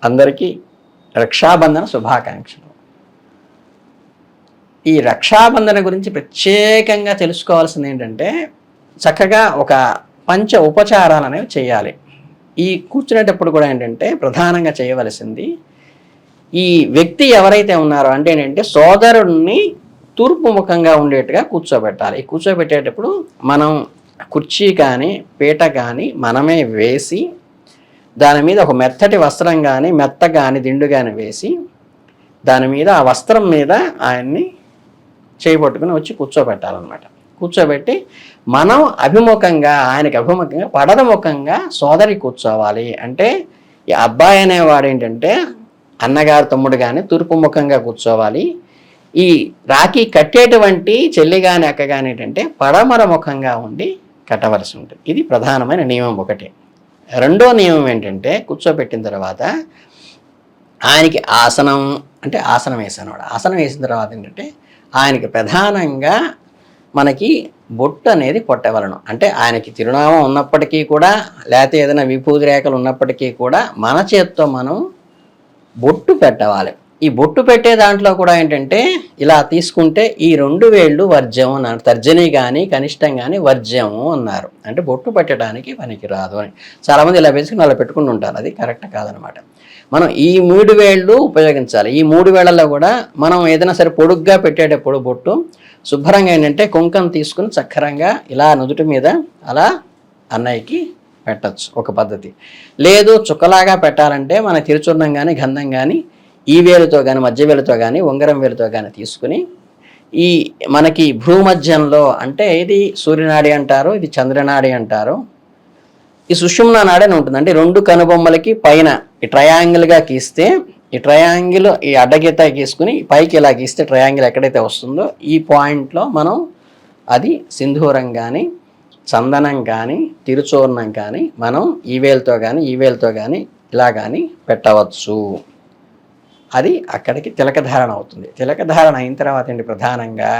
అందరికీ రక్షాబంధన శుభాకాంక్షలు. ఈ రక్షాబంధన గురించి ప్రత్యేకంగా తెలుసుకోవాల్సింది ఏంటంటే, చక్కగా ఒక పంచ ఉపచారాలు అనేవి చేయాలి. ఈ కూర్చునేటప్పుడు కూడా ఏంటంటే ప్రధానంగా చేయవలసింది, ఈ వ్యక్తి ఎవరైతే ఉన్నారో అంటే ఏంటంటే సోదరుడిని తూర్పు ముఖంగా ఉండేట్టుగా కూర్చోబెట్టాలి. ఈ కూర్చోబెట్టేటప్పుడు మనం కుర్చీ కానీ పీట కానీ మనమే వేసి, దాని మీద ఒక మెత్తటి వస్త్రం కానీ మెత్త కానీ దిండు కానీ వేసి, దాని మీద ఆ వస్త్రం మీద ఆయన్ని చేయబట్టుకుని వచ్చి కూర్చోబెట్టాలన్నమాట. కూర్చోబెట్టి మనం అభిముఖంగా, ఆయనకి అభిముఖంగా పడదముఖంగా సోదరి కూర్చోవాలి. అంటే ఈ అబ్బాయి అనేవాడు ఏంటంటే అన్నగారు తమ్ముడు కానీ తూర్పు ముఖంగా కూర్చోవాలి. ఈ రాఖీ కట్టేటువంటి చెల్లి కానీ అక్క కానీ ఏంటంటే పడమర ముఖంగా ఉండి కట్టవలసి ఉంటుంది. ఇది ప్రధానమైన నియమం ఒకటి. రెండో నియమం ఏంటంటే, కూర్చోబెట్టిన తర్వాత ఆయనకి ఆసనం అంటే ఆసనం వేసాను. ఆసనం వేసిన తర్వాత ఏంటంటే ఆయనకి ప్రధానంగా మనకి బొట్టు అనేది కొట్టవలను. అంటే ఆయనకి తిరునామం ఉన్నప్పటికీ కూడా, లేకపోతే ఏదైనా విభూతి రేఖలు ఉన్నప్పటికీ కూడా మన చేత్తో మనం బొట్టు పెట్టవాలి. ఈ బొట్టు పెట్టే దాంట్లో కూడా ఏంటంటే ఇలా తీసుకుంటే ఈ 2 వేళ్ళు వర్జ్యం అన్నారు. తర్జని కానీ కనిష్టం కానీ వర్జ్యము అన్నారు. అంటే బొట్టు పెట్టడానికి పనికి రాదు అని చాలామంది ఇలా వేసుకుని అలా పెట్టుకుని ఉంటారు. అది కరెక్ట్ కాదనమాట. మనం ఈ 3 వేళ్ళు ఉపయోగించాలి. ఈ 3 వేళ్లలో కూడా మనం ఏదైనా సరే పొడుగ్గా పెట్టేటప్పుడు బొట్టు శుభ్రంగా ఏంటంటే కుంకం తీసుకుని చక్కరంగా ఇలా నుదుటి మీద అలా అన్నయ్యకి పెట్టచ్చు, ఒక పద్ధతి. లేదు చుక్కలాగా పెట్టాలంటే మన తిరుచున్నం కానీ గంధం కానీ ఈ వేలుతో కానీ మధ్య వేలుతో కానీ ఉంగరం వేలుతో కానీ తీసుకుని ఈ మనకి భూమధ్యంలో, అంటే ఇది సూర్యనాడి అంటారు, ఇది చంద్రనాడి అంటారు, ఈ సుషుమ్నా నాడి అని ఉంటుంది. అంటే 2 కనుబొమ్మలకి పైన ఈ ట్రయాంగిల్గా గీస్తే, ఈ ట్రయాంగిల్ ఈ అడ్డగీత గీసుకుని పైకి ఇలా గీస్తే ట్రయాంగిల్ ఎక్కడైతే వస్తుందో ఈ పాయింట్లో మనం అది సింధూరం కానీ చందనం కానీ తిరుచూర్ణం కానీ మనం ఈ వేలుతో కానీ ఇలా కానీ పెట్టవచ్చు. అది అక్కడికి తిలకధారణ అవుతుంది. తిలకధారణ అయిన తర్వాత ఏంటి, ప్రధానంగా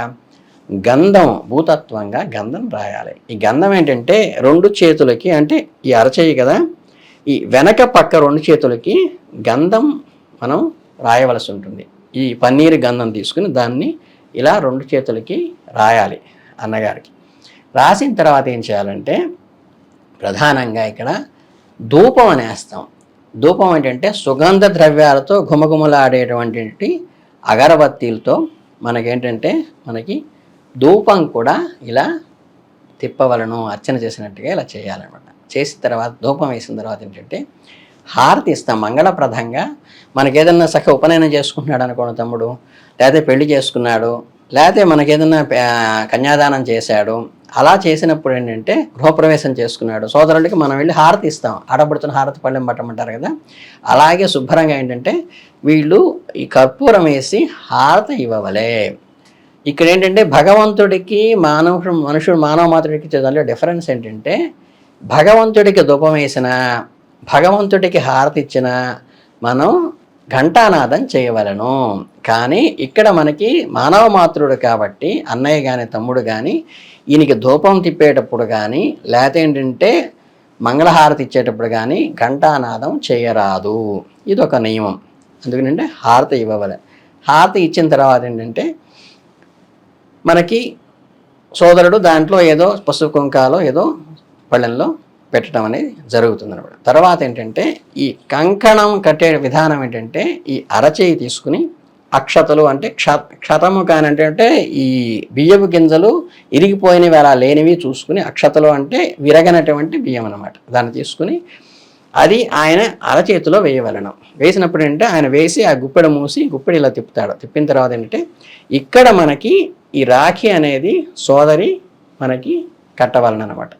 గంధం భూతత్వంగా గంధం రాయాలి. ఈ గంధం ఏంటంటే 2 చేతులకి, అంటే ఈ అరచేయి కదా, ఈ వెనక పక్క 2 చేతులకి గంధం మనం రాయవలసి ఉంటుంది. ఈ పన్నీరు గంధం తీసుకుని దాన్ని ఇలా 2 చేతులకి రాయాలి అన్నగారికి. రాసిన తర్వాత ఏం చేయాలంటే, ప్రధానంగా ఇక్కడ ధూపం అనేస్తాం. ధూపం ఏంటంటే సుగంధ ద్రవ్యాలతో ఘుమఘుమలాడేటువంటి అగరబత్తీలతో మనకి ధూపం కూడా ఇలా తిప్పవలను, అర్చన చేసినట్టుగా ఇలా చేయాలన్నమాట. చేసిన తర్వాత ధూపం వేసిన తర్వాత ఏంటంటే హారతి ఇస్తాం మంగళప్రదంగా. మనకి ఏదన్నా చక్కగా ఉపనయనం చేసుకుంటున్నాడు అనుకోండి తమ్ముడు, లేకపోతే పెళ్లి చేసుకున్నాడు, లేకపోతే మనకేదన్నా కన్యాదానం చేశాడు, అలా చేసినప్పుడు ఏంటంటే గృహప్రవేశం చేసుకున్నాడు సోదరుడికి మనం వెళ్ళి హారతి ఇస్తాం. ఆడబడుతున్న హారతి పళ్ళెం పట్టమంటారు కదా, అలాగే శుభ్రంగా ఏంటంటే వీళ్ళు ఈ కర్పూరం వేసి హారతి ఇవ్వవలే. ఇక్కడ ఏంటంటే భగవంతుడికి మానవ మాత్రుడికి దాంట్లో డిఫరెన్స్ ఏంటంటే, భగవంతుడికి ధూపం వేసిన, భగవంతుడికి హారతి ఇచ్చిన మనం ఘంటానాదం చేయవలను. కానీ ఇక్కడ మనకి మానవ మాతృడు కాబట్టి అన్నయ్య కానీ తమ్ముడు కానీ ఈయనకి ధూపం తిప్పేటప్పుడు కానీ లేకపోతే ఏంటంటే మంగళహారతి ఇచ్చేటప్పుడు కానీ ఘంటానాదం చేయరాదు. ఇది ఒక నియమం. అందుకనంటే హారతి ఇవ్వవలే. హారతి ఇచ్చిన తర్వాత ఏంటంటే మనకి సోదరుడు దాంట్లో ఏదో పసుపు కుంకాలో ఏదో పళ్ళెంలో పెట్టడం అనేది జరుగుతుంది అనమాట. తర్వాత ఏంటంటే ఈ కంకణం కట్టే విధానం ఏంటంటే ఈ అరచేయి తీసుకుని అక్షతలు, అంటే క్షతము కాని అంటే ఈ బియ్యపు గింజలు ఇరిగిపోయినవి అలా లేనివి చూసుకుని, అక్షతలు అంటే విరగనటువంటి బియ్యం అనమాట, దాన్ని తీసుకుని అది ఆయన అరచేతిలో వేయవలను. వేసినప్పుడు ఏంటంటే ఆయన వేసి ఆ గుప్పెడు మూసి గుప్పెడు ఇలా తిప్పుతాడు. తిప్పిన తర్వాత ఏంటంటే ఇక్కడ మనకి ఈ రాఖీ అనేది సోదరి మనకి కట్టవలను అనమాట.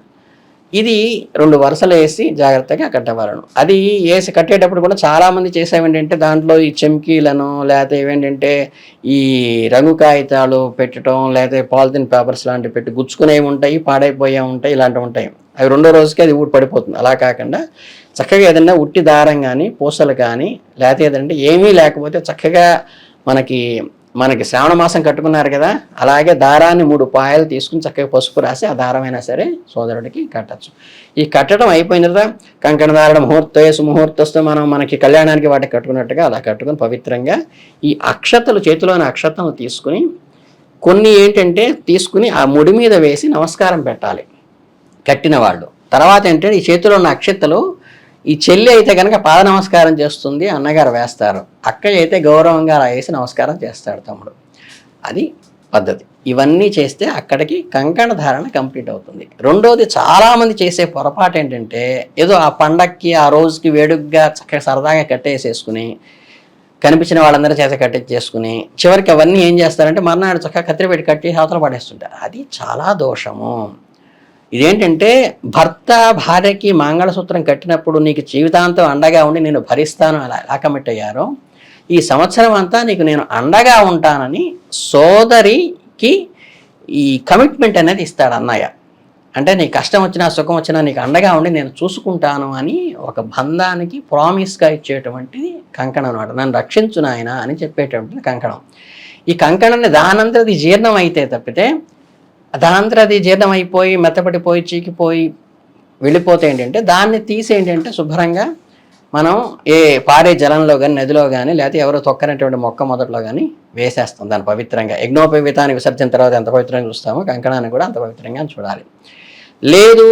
ఇది 2 వరుసలు వేసి జాగ్రత్తగా కట్టవలను. అది వేసి కట్టేటప్పుడు కూడా చాలామంది చేసేవేంటంటే దాంట్లో ఈ చెంకీలను, లేకపోతే ఏవేంటంటే ఈ రంగు కాగితాలు పెట్టడం, లేకపోతే పాలిథిన్ పేపర్స్ లాంటివి పెట్టి గుచ్చుకునేవి ఉంటాయి, పాడైపోయే ఉంటాయి, ఇలాంటివి ఉంటాయి. అవి 2వ రోజుకి అది ఊడి పడిపోతుంది. అలా కాకుండా చక్కగా ఏదైనా ఉట్టి దారం కానీ పూసలు కానీ లేకపోతే ఏదంటే ఏమీ లేకపోతే చక్కగా మనకి మనకి శ్రావణ మాసం కట్టుకున్నారు కదా, అలాగే దారాన్ని 3 పాయలు తీసుకుని చక్కగా పసుపు రాసి ఆ దారమైనా సరే సోదరుడికి కట్టచ్చు. ఈ కట్టడం అయిపోయిన తర్వాత కంకణధారణ ముహూర్త సుముహూర్తస్తు మనకి కళ్యాణానికి వాటికి కట్టుకున్నట్టుగా అలా కట్టుకుని పవిత్రంగా ఈ అక్షతలు చేతిలోని అక్షతలు తీసుకుని కొన్ని ఏంటంటే తీసుకుని ఆ ముడి మీద వేసి నమస్కారం పెట్టాలి కట్టిన వాళ్ళు. తర్వాత ఏంటంటే ఈ చేతిలో ఉన్న అక్షతలు ఈ చెల్లి అయితే కనుక పాద నమస్కారం చేస్తుంది, అన్నగారు వేస్తారు. అక్క అయితే గౌరవంగా అలా వేసి నమస్కారం చేస్తాడు తమ్ముడు. అది పద్ధతి. ఇవన్నీ చేస్తే అక్కడికి కంకణ ధారణ కంప్లీట్ అవుతుంది. రెండోది చాలామంది చేసే పొరపాటు ఏంటంటే ఏదో ఆ పండక్కి ఆ రోజుకి వేడుగ్గా చక్కగా సరదాగా కట్టేసేసుకుని కనిపించిన వాళ్ళందరూ చేత కట్టించేసుకుని చివరికి అవన్నీ ఏం చేస్తారంటే మర్నాడు చక్కగా కత్తిరి పెట్టి కట్టి అవతల పడేస్తుంటారు. అది చాలా దోషము. ఇదేంటంటే భర్త భార్యకి మంగళసూత్రం కట్టినప్పుడు నీకు జీవితాంతం అండగా ఉండి నేను భరిస్తాను అలా కమిట్ అయ్యారో, ఈ సంవత్సరం అంతా నీకు నేను అండగా ఉంటానని సోదరికి ఈ కమిట్మెంట్ అనేది ఇస్తాడు అన్నయ్య. అంటే నీ కష్టం వచ్చినా సుఖం వచ్చినా నీకు అండగా ఉండి నేను చూసుకుంటాను అని ఒక బంధానికి ప్రామిస్గా ఇచ్చేటువంటిది కంకణం అనమాట. నన్ను రక్షించు నాయన అని చెప్పేటటువంటిది కంకణం. ఈ కంకణాన్ని దానంతరది జీర్ణం అయితే తప్పితే దానంతరం అది జీర్ణం అయిపోయి మెత్తపడిపోయి చీకిపోయి వెళ్ళిపోతే ఏంటంటే దాన్ని తీసి ఏంటంటే శుభ్రంగా మనం ఏ పారే జలంలో కానీ నదిలో కానీ లేకపోతే ఎవరో తొక్కనటువంటి మొక్క మొదట్లో కానీ వేసేస్తాం దాన్ని పవిత్రంగా. యజ్ఞోపవీతాన్ని విసర్జన తర్వాత ఎంత పవిత్రంగా చూస్తామో కంకణాన్ని కూడా అంత పవిత్రంగా చూడాలి. లేదు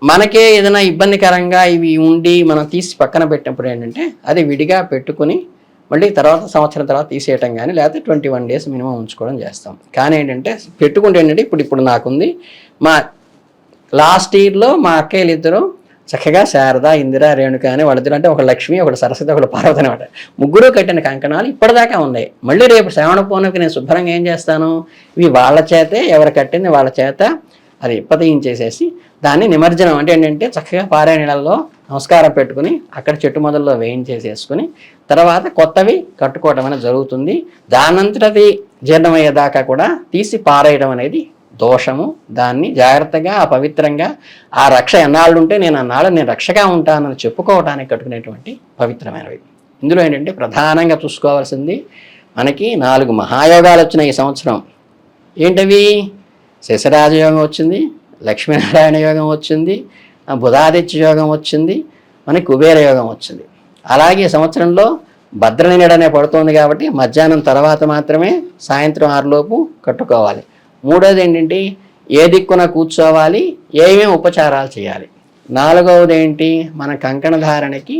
మనకే ఏదైనా ఇబ్బందికరంగా ఇవి ఉండి మనం తీసి పక్కన పెట్టినప్పుడు ఏంటంటే అది విడిగా పెట్టుకుని మళ్ళీ తర్వాత సంవత్సరం తర్వాత తీసేయటం కానీ లేకపోతే 21 days మినిమం ఉంచుకోవడం చేస్తాం. కానీ ఏంటంటే పెట్టుకుంటే ఏంటంటే ఇప్పుడు నాకుంది, మా లాస్ట్ ఇయర్లో మా అక్కయ్యలు ఇద్దరు చక్కగా శారద ఇందిర రేణుక అని వాళ్ళిద్దరు అంటే ఒక లక్ష్మి ఒకటి సరస్వతి ఒకటి పార్వతి అనమాట. ముగ్గురు కట్టిన కంకణాలు ఇప్పటిదాకా ఉన్నాయి. మళ్ళీ రేపు శ్రావణ పౌర్ణమికి నేను శుభ్రంగా ఏం చేస్తాను, ఇవి వాళ్ళ చేతే ఎవరు కట్టింది వాళ్ళ చేత అది ఇప్పతీయించేసేసి దాన్ని నిమజ్జనం అంటే ఏంటంటే చక్కగా పారే నీళ్ళల్లో నమస్కారం పెట్టుకుని అక్కడ చెట్టు మొదల్లో వేయించేసేసుకుని తర్వాత కొత్తవి కట్టుకోవడం అనేది జరుగుతుంది. దానంతటది జీర్ణమయ్యేదాకా కూడా తీసి పారేయడం అనేది దోషము. దాన్ని జాగ్రత్తగా పవిత్రంగా ఆ రక్ష ఎన్నాళ్ళు ఉంటే నేను అన్నాళ్ళు నేను రక్షగా ఉంటానని చెప్పుకోవడానికి కట్టుకునేటువంటి పవిత్రమైనవి. ఇందులో ఏంటంటే ప్రధానంగా చూసుకోవాల్సింది మనకి 4 మహాయోగాలు వచ్చినాయి ఈ సంవత్సరం. ఏంటవి? శశరాజయోగం వచ్చింది, లక్ష్మీనారాయణ యోగం వచ్చింది, బుధాదిత్య యోగం వచ్చింది, మనకి కుబేర యోగం వచ్చింది. అలాగే సంవత్సరంలో భద్రనీడ అనే పడుతుంది కాబట్టి మధ్యాహ్నం తర్వాత మాత్రమే సాయంత్రం 6 లోపు కట్టుకోవాలి. మూడోది ఏంటంటే ఏ దిక్కున కూర్చోవాలి, ఏమేమి ఉపచారాలు చేయాలి. నాలుగవది ఏంటి, మన కంకణ ధారణకి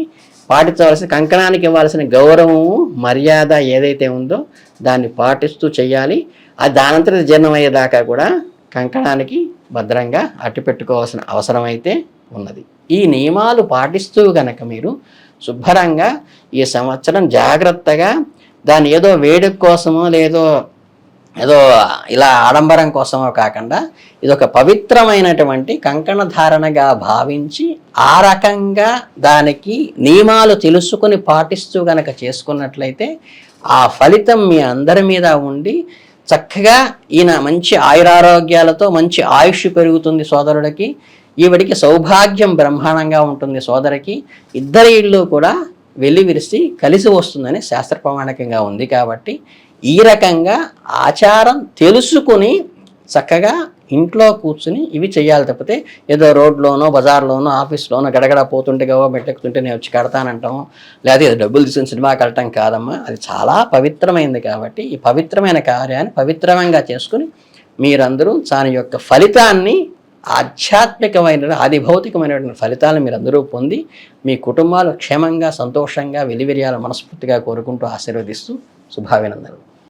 పాటించవలసిన కంకణానికి ఇవ్వాల్సిన గౌరవము మర్యాద ఏదైతే ఉందో దాన్ని పాటిస్తూ చేయాలి. అది దానంతరం జీర్ణమయ్యేదాకా కూడా కంకణానికి భద్రంగా అట్టు పెట్టుకోవాల్సిన అవసరం అయితే ఉన్నది. ఈ నియమాలు పాటిస్తూ కనుక మీరు శుభ్రంగా ఈ సంవత్సరం జాగ్రత్తగా దాన్ని ఏదో వేడుక కోసమో ఏదో ఇలా ఆడంబరం కోసమో కాకుండా ఇది ఒక పవిత్రమైనటువంటి కంకణ ధారణగా భావించి ఆ రకంగా దానికి నియమాలు తెలుసుకుని పాటిస్తూ గనక చేసుకున్నట్లయితే ఆ ఫలితం మీ అందరి మీద ఉండి చక్కగా ఈయన మంచి ఆయురారోగ్యాలతో మంచి ఆయుష్ పెరుగుతుంది సోదరుడికి, ఈవిడికి సౌభాగ్యం బ్రహ్మాండంగా ఉంటుంది సోదరికి, ఇద్దరి ఇళ్ళు కూడా వెలివిరిసి కలిసి వస్తుందని శాస్త్ర ప్రమాణికంగా ఉంది. కాబట్టి ఈ రకంగా ఆచారం తెలుసుకుని చక్కగా ఇంట్లో కూర్చుని ఇవి చేయాలి. తప్పితే ఏదో రోడ్లోనో బజార్లోనో ఆఫీస్లోనో గడగడ పోతుంటే గవో మెట్టెక్కుతుంటే నేను వచ్చి కడతానంటాం, లేదా ఏదో డబ్బులు తీసుకుని సినిమాకి వెళ్ళటం కాదమ్మా. అది చాలా పవిత్రమైంది. కాబట్టి ఈ పవిత్రమైన కార్యాన్ని పవిత్రంగా చేసుకుని మీరందరూ దాని యొక్క ఫలితాన్ని ఆధ్యాత్మికమైన ఆదిభౌతికమైనటువంటి ఫలితాలను మీరందరూ పొంది మీ కుటుంబాలు క్షేమంగా సంతోషంగా వెలివిరియాల మనస్ఫూర్తిగా కోరుకుంటూ ఆశీర్వదిస్తూ శుభాభినందనలు.